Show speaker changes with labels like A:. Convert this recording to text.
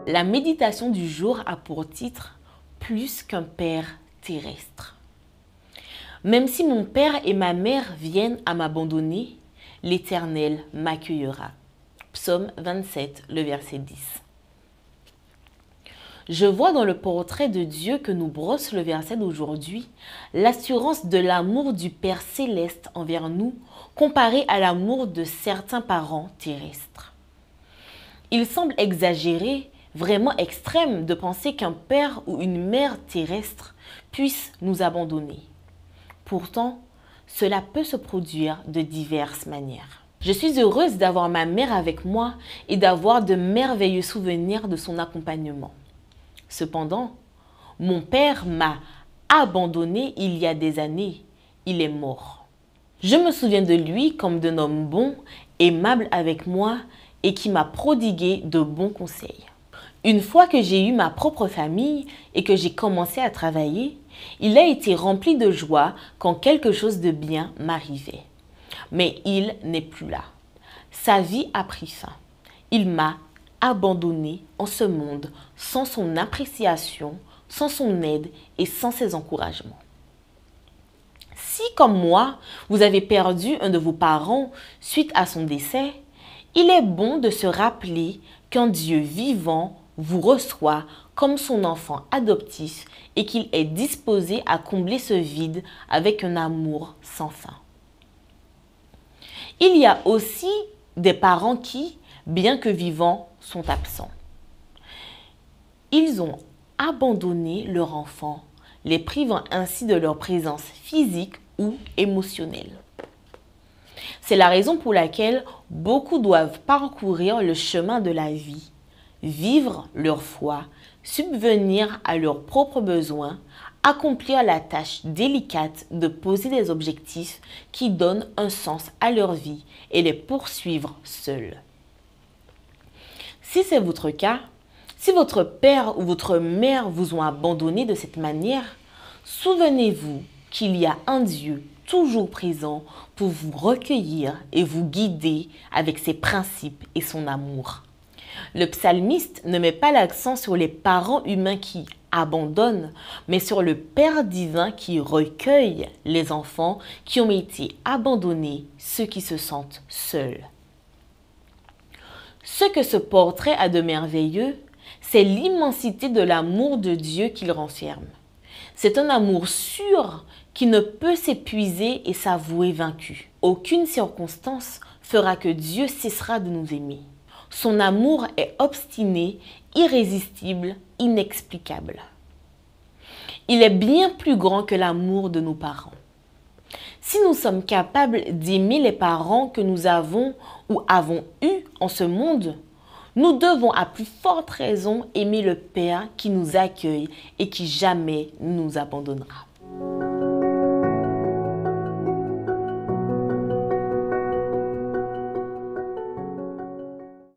A: La méditation du jour a pour titre « Plus qu'un père terrestre ». Même si mon père et ma mère viennent à m'abandonner, l'Éternel m'accueillera. Psaume 27, le verset 10. Je vois dans le portrait de Dieu que nous brosse le verset d'aujourd'hui l'assurance de l'amour du Père céleste envers nous comparé à l'amour de certains parents terrestres. Il semble exagéré, vraiment extrême, de penser qu'un père ou une mère terrestre puisse nous abandonner. Pourtant, cela peut se produire de diverses manières. Je suis heureuse d'avoir ma mère avec moi et d'avoir de merveilleux souvenirs de son accompagnement. Cependant, mon père m'a abandonné il y a des années. Il est mort. Je me souviens de lui comme d'un homme bon, aimable avec moi et qui m'a prodigué de bons conseils. Une fois que j'ai eu ma propre famille et que j'ai commencé à travailler, il a été rempli de joie quand quelque chose de bien m'arrivait. Mais il n'est plus là. Sa vie a pris fin. Il m'a abandonné en ce monde sans son appréciation, sans son aide et sans ses encouragements. Si, comme moi, vous avez perdu un de vos parents suite à son décès, il est bon de se rappeler qu'un Dieu vivant vous reçoit comme son enfant adoptif et qu'il est disposé à combler ce vide avec un amour sans fin. Il y a aussi des parents qui, bien que vivants, sont absents. Ils ont abandonné leur enfant, les privant ainsi de leur présence physique ou émotionnelle. C'est la raison pour laquelle beaucoup doivent parcourir le chemin de la vie, vivre leur foi, subvenir à leurs propres besoins, accomplir la tâche délicate de poser des objectifs qui donnent un sens à leur vie et les poursuivre seuls. Si c'est votre cas, si votre père ou votre mère vous ont abandonné de cette manière, souvenez-vous qu'il y a un Dieu toujours présent pour vous recueillir et vous guider avec ses principes et son amour. Le psalmiste ne met pas l'accent sur les parents humains qui abandonnent, mais sur le Père divin qui recueille les enfants qui ont été abandonnés, ceux qui se sentent seuls. Ce que ce portrait a de merveilleux, c'est l'immensité de l'amour de Dieu qu'il renferme. C'est un amour sûr qui ne peut s'épuiser et s'avouer vaincu. Aucune circonstance fera que Dieu cessera de nous aimer. Son amour est obstiné, irrésistible, inexplicable. Il est bien plus grand que l'amour de nos parents. Si nous sommes capables d'aimer les parents que nous avons ou avons eus en ce monde, nous devons à plus forte raison aimer le Père qui nous accueille et qui jamais nous abandonnera.